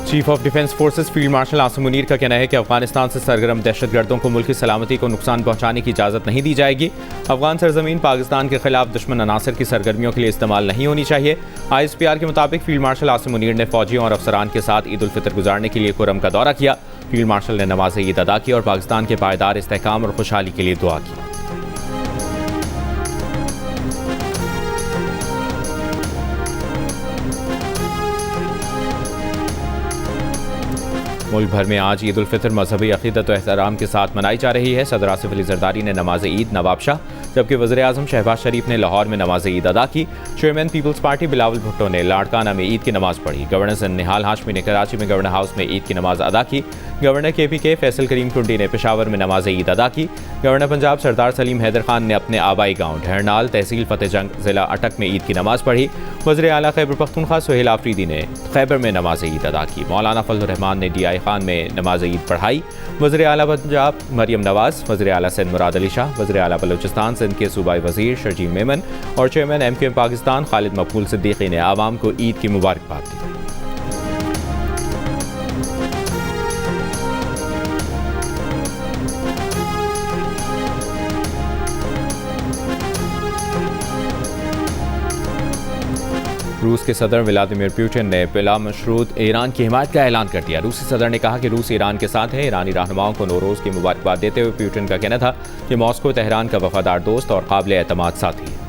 Chief of defence forces field marshal Asim Munir का कहना है कि अफगानिस्तान से सरगर्म दहशतगर्दों को मुल्क की सलामती को नुकसान पहुंचाने की इजाज़त नहीं दी जाएगी। अफगान सरजमीन पाकिस्तान के खिलाफ दुश्मन अनासर की सरगर्मियों के लिए इस्तेमाल नहीं होनी चाहिए। ISPR के मुताबिक फील्ड मार्शल आसिम मुनीर ने फौजियों और अफसरान के साथ ईद उल फितर गुजारने के लिए कुरम का दौरा किया। फील्ड मार्शल ने नमाज ईद अदा की और पाकिस्तान के पायदार इस्तेहकाम और खुशहाली के लिए दुआ की। मुल्क भर में आज ईद उल फितर मजहबी अकीदत और एहतराम के साथ मनाई जा रही है। सदर आसिफ अली जरदारी ने नमाज ईद नवाब शाह, जबकि वज़ीर आज़म शहबाज शरीफ ने लाहौर में नमाज ईद अदा की। Chairman People's Party Bilawal Bhutto ने लाड़काना में ईद की नमाज पढ़ी। गवर्नर निहाल हाशमी ने कराची में गवर्नर हाउस में ईद की नमाज अदा की। गवर्नर KPK फैसल करीम टुंडी ने पेशावर में नमाज ईद अदा की। गवर्नर पंजाब सरदार सलीम हैदर खान ने अपने आबाई गाँव ढेरनाल तहसील फतेह जंग जिला अटक में ईद की नमाज पढ़ी। वज़ीर आला खैबर पख्तूनख्वा सुहेल आफरीदी ने खैबर में नमाज ईद अदा की। मौलाना फजलुर रहमान ने DI खान में नमाज ईद पढ़ाई। वज़ीर आला पंजाब मरियम नवाज, वज़ीर आला सिंध मुराद अली शाह, वज़ीर आला बलूचिस्तान सिंध के सूबाई वज़ीर शर्जील मेमन और चेयरमैन MQM पाकिस्तान खालिद मकबूल सिद्दीकी ने आवाम को ईद की मुबारकबाद दी। रूस के सदर व्लादिमीर पुतिन ने बिला मशरूत ईरान की हिमायत का ऐलान कर दिया। रूसी सदर ने कहा कि रूस ईरान के साथ है। ईरानी रहनुमाओं को नौरोज़ की मुबारकबाद देते हुए पुतिन का कहना था कि मॉस्को तेहरान का वफादार दोस्त और काबिल एतमाद साथी है।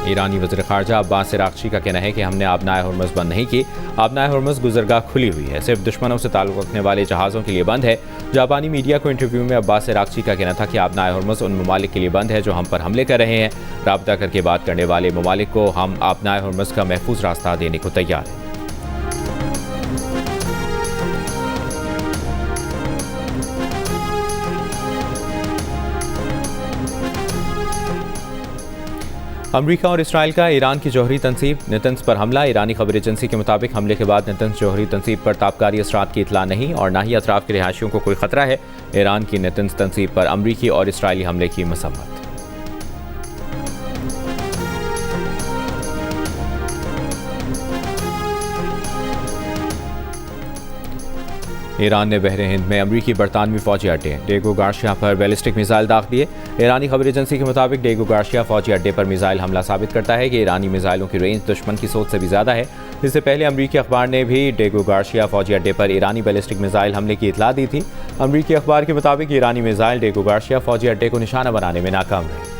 ईरानी वज़ीर ख़ारजा अब्बास अराग़ची का कहना है कि हमने आबनाए हुर्मुज़ बंद नहीं की। आबनाए हुर्मुज़ गुज़रगाह खुली हुई है, सिर्फ दुश्मनों से ताल्लुक़ रखने वाले जहाज़ों के लिए बंद है। जापानी मीडिया को इंटरव्यू में अब्बास अराग़ची का कहना था कि आबनाए हुर्मुज़ उन ममालिक के लिए बंद है जो हम पर हमले कर रहे हैं। राब्ता करके बात करने वाले ममालिक को हम आबनाए हुर्मुज़ का महफूज रास्ता देने को तैयार हैं। अमरीका और इसराइल का ईरान की जौहरी तंसीब नेतन्स पर हमला। ईरानी खबर एजेंसी के मुताबिक हमले के बाद नेतन्स जौहरी तंसीब पर ताबकारी असरात की इतला नहीं और न ही अतराफ के रिहायशियों को कोई खतरा है। ईरान की नेतन्स तंसीब पर अमरीकी और इसराइली हमले की मसम्मत। ईरान ने बहरे हिंद में अमरीकी बरतानवी फौजी अड्डे डेगो गार्शिया पर बैलिस्टिक मिसाइल दाग दिए। ईरानी खबर एजेंसी के मुताबिक डेगो गार्शिया फौजी अड्डे पर मिसाइल हमला साबित करता है कि ईरानी मिसाइलों की रेंज दुश्मन की सोच से भी ज़्यादा है। इससे पहले अमरीकी अखबार ने भी डेगो गार्शिया फौजी अड्डे पर ईरानी बैलिस्टिक मिसाइल हमले की इतला दी थी। अमरीकी अखबार के मुताबिक ईरानी मिसाइल डेगो गार्शिया फौजी अड्डे को निशाना बनाने में नाकाम रहे।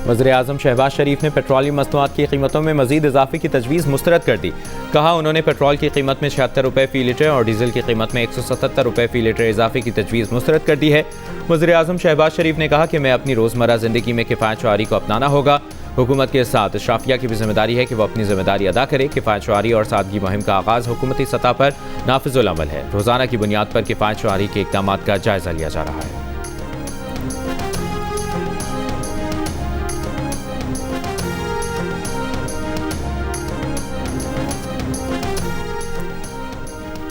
वज़ीर आज़म शहबाज शरीफ ने पेट्रोलियम मसनूआत की कीमतों में मज़ीद इजाफे की तजवीज़ मुस्तरद कर दी। कहा उन्होंने पेट्रोल की कीमत में 76 रुपये फ़ी लीटर और डीजल की कीमत में 177 रुपये फ़ी लीटर इजाफे की तजवीज़ मुस्तरद कर दी है। वज़ीर आज़म शहबाज शरीफ ने कहा कि मैं अपनी रोज़मर्रा ज़िंदगी में किफ़ायत शुआरी को अपनाना होगा। हुकूमत के साथ शाफिया की भी जिम्मेदारी है कि वह अपनी जिम्मेदारी अदा करे। किफ़ायत शुआरी और सादगी मुहिम का आगाज़ हुकूमती सतह पर नाफिजुल अमल है। रोज़ाना की बुनियाद पर किफ़ायत शुआरी के इक़दामात का जायज़ा लिया जा रहा है।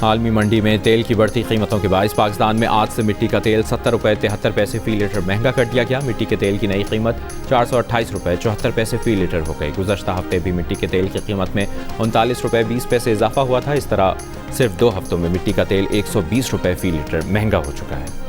आलमी मंडी में तेल की बढ़ती कीमतों के बायस पाकिस्तान में आज से मिट्टी का तेल 70 रुपये 73 पैसे फ़ी लीटर महंगा कर दिया गया। मिट्टी के तेल की नई कीमत 428 रुपये 74 पैसे फ़ी लीटर हो गई। गुज़श्ता हफ्ते भी मिट्टी के तेल की कीमत में 39 रुपये 20 पैसे इजाफा हुआ था। इस तरह सिर्फ 2 हफ्तों में मिट्टी का तेल 120 रुपये फ़ी लीटर महंगा हो चुका है।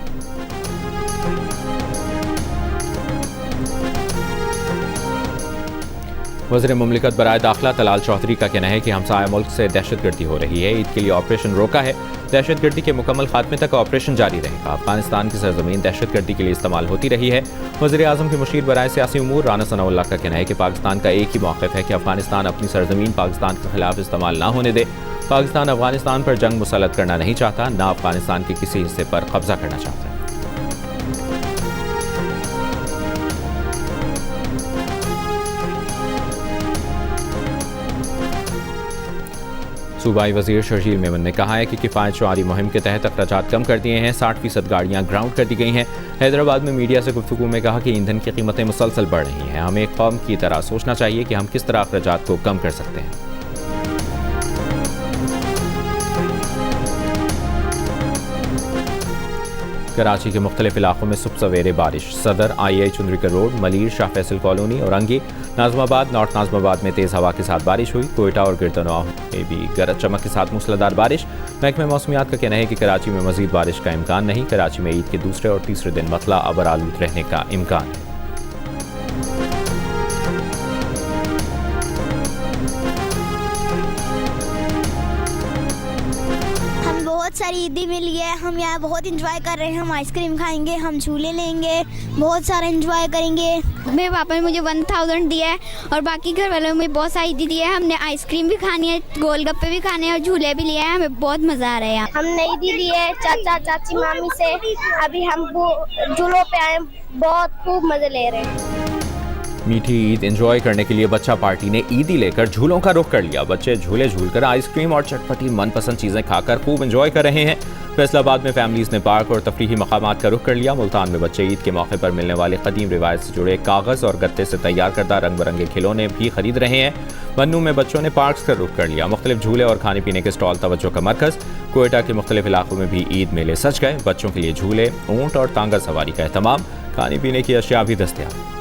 वज़ीर मुमलिकत बराए दाखिला तलाल चौधरी का कहना है कि हमसाया मुल्क से दहशतगर्दी हो रही है। ईद के लिए ऑपरेशन रोका है। दहशतगर्दी के मुकम्मल खात्मे तक ऑपरेशन जारी रहेगा। अफगानिस्तान की सरजमीन दहशतगर्दी के लिए इस्तेमाल होती रही है। वज़ीर आज़म के मुशीर बराए सियासी उमूर राना सनाउल्लाह का कहना है कि पाकिस्तान का एक ही मौक़िफ़ है कि अफगानिस्तान अपनी सरजमीन पाकिस्तान के खिलाफ इस्तेमाल ना होने दे। पाकिस्तान अफगानिस्तान पर जंग मुसल्लत करना नहीं चाहता, ना अफगानिस्तान के किसी हिस्से पर कब्जा करना चाहता है। सूबाई वज़ीर शर्जील मेमन ने कहा है कि किफ़ायत शुआरी मुहिम के तहत अखराजात कम कर दिए हैं। 60% गाड़ियाँ ग्राउंड कर दी गई हैं। हैदराबाद में मीडिया से गुफ्तगू में कहा कि ईंधन की कीमतें मुसलसल बढ़ रही हैं। हमें एक कौम की तरह सोचना चाहिए कि हम किस तरह अखराजात को कम कर सकते हैं। कराची के मुख्तलिफ इलाकों में सुबह सवेरे बारिश। Saddar, IIA Chundrigar road, Malir, Shah Faisal colony, Orangi, Nazimabad, north Nazimabad में तेज़ हवा के साथ बारिश हुई। कोयटा और गिरदनवा में भी गरज चमक के साथ मूसलाधार बारिश। महकमे मौसमियात का कहना है कि कराची में मजीद बारिश का इम्कान नहीं। कराची में ईद के दूसरे और तीसरे दिन मतला अबर आलूद रहने का इम्कान है। बहुत सारी ईदी मिली है, हम यहाँ बहुत इंजॉय कर रहे हैं। हम आइसक्रीम खाएंगे, हम झूले लेंगे, बहुत सारा इंजॉय करेंगे। मेरे पापा ने मुझे 1000 दिया है और बाकी घर वालों ने मुझे बहुत सारी ईदी दी है। हमने आइसक्रीम भी खानी है, गोलगप्पे भी खाने हैं और झूले भी लिए हैं। हमें बहुत मज़ा आ रहा है यहाँ। हमने ईदी ली है चाचा चाची मामी से। अभी हम झूलों पे आए, बहुत खूब मज़े ले रहे हैं। मीठी ईद एंजॉय करने के लिए बच्चा पार्टी ने ईदी लेकर झूलों का रुख कर लिया। बच्चे झूले झूलकर आइसक्रीम और चटपटी मनपसंद चीज़ें खाकर खूब एंजॉय कर रहे हैं। फैसलाबाद में फैमिलीज ने पार्क और तफरीही मकामात का रुख कर लिया। मुल्तान में बच्चे ईद के मौके पर मिलने वाले कदीम रिवायत से जुड़े कागज़ और गत्ते से तैयार करदा रंग बिरंगे खिलौने भी खरीद रहे हैं। मन्नू में बच्चों ने पार्क का रुख कर लिया। मुख्तलिफ झूले और खाने पीने के स्टॉल तवज्जो का मरकज़। कोयटा के मुख्तलिफ इलाकों में भी ईद मेले सज गए। बच्चों के लिए झूले, ऊँट और तांगा सवारी का एहतमाम। खाने पीने की अशिया भी दस्तयाब।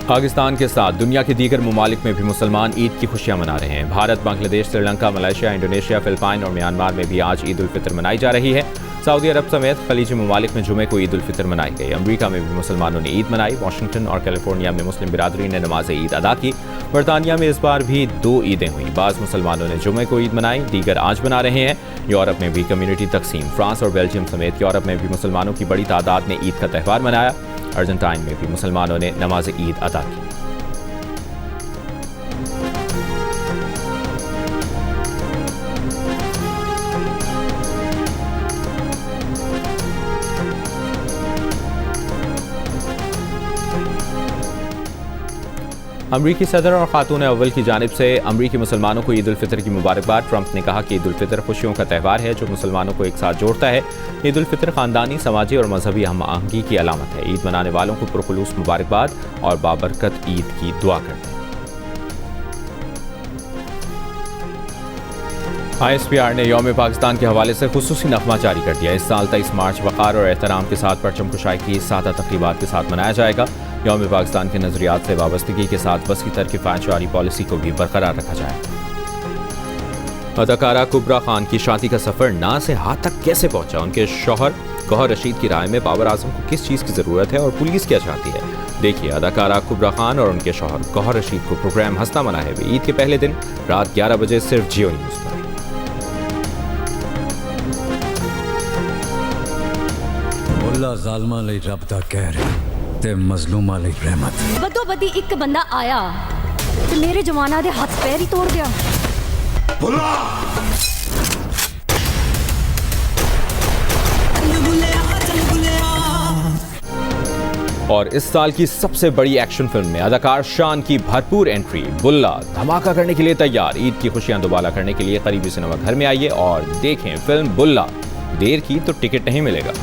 पाकिस्तान के साथ दुनिया के दीगर ममालिक में भी मुसलमान ईद की खुशियां मना रहे हैं। Bharat, Bangladesh, Sri Lanka, Malaysia, Indonesia, Philippine और म्यांमार में भी आज ईद उल फितर मनाई जा रही है। सऊदी अरब समेत खलीजी ममालिक में जुमे को ईद उल फितर मनाई गई। अमरीका में भी मुसलमानों ने ईद मनाई। वाशिंगटन और कैलिफोर्निया में मुस्लिम बिरादरी ने नमाज ईद अदा की। बरतानिया में इस बार भी 2 ईदें हुई। बाज़ मुसलमानों ने जुमे को ईद मनाई, दीगर आज मना रहे हैं। यूरोप में भी कम्युनिटी तकसीम। फ्रांस और बेल्जियम समेत यूरोप में भी मुसलमानों की बड़ी तादाद ने ईद का त्यौहार मनाया। अर्जेंटाइन में भी मुसलमानों ने नमाज ईद अदा की। अमरीकी सदर और खातून अव्वल की जानिब से अमरीकी मुसलमानों को ईद उल फितर की मुबारकबाद। ट्रंप ने कहा कि ईद उल फितर खुशियों का त्यौहार है जो मुसलमानों को एक साथ जोड़ता है। ईद उल फितर ख़ानदानी, समाजी और मजहबी हम आहंगी की अलामत है। ईद मनाने वालों को पुरखुलूस मुबारकबाद और बाबरकत ईद की दुआ करते हैं। ISPR ने यौम पाकिस्तान के हवाले से खुसूसी नगमा जारी कर दिया। इस साल 23 मार्च वक़ार और एहतराम के साथ परचम कुशाई की सादा तक़रीबात के साथ मनाया जाएगा। यौम पाकिस्तान के नज़रियात से वाबस्तगी के साथ वसी तर किफ़ायतजारी पॉलिसी को भी बरकरार रखा जाए। अदाकारा कुबरा खान की शादी का सफ़र ना से हाथ तक कैसे पहुंचा? उनके शौहर गौहर रशीद की राय में बाबर आजम को किस चीज़ की ज़रूरत है और पुलिस क्या चाहती है? देखिए, अदाकारा कुबरा खान और उनके शौहर गौहर रशीद को प्रोग्राम हंसना मना है ईद के पहले दिन रात 11 बजे सिर्फ जियो न्यूज़ पर। मुल्ला ज़ालमा लई रब दा कहर ते मजलूमा लई रहमत। बदो बदी एक बंदा आया ते मेरे जवाना दे हाथ पैर ही तोड़ गया। और इस साल की सबसे बड़ी एक्शन फिल्म में अदाकार शान की भरपूर एंट्री। बुल्ला धमाका करने के लिए तैयार। ईद की खुशियां दोबाला करने के लिए करीबी सिनेमा घर में आइए और देखें फिल्म बुल्ला। देर की तो टिकट नहीं मिलेगा।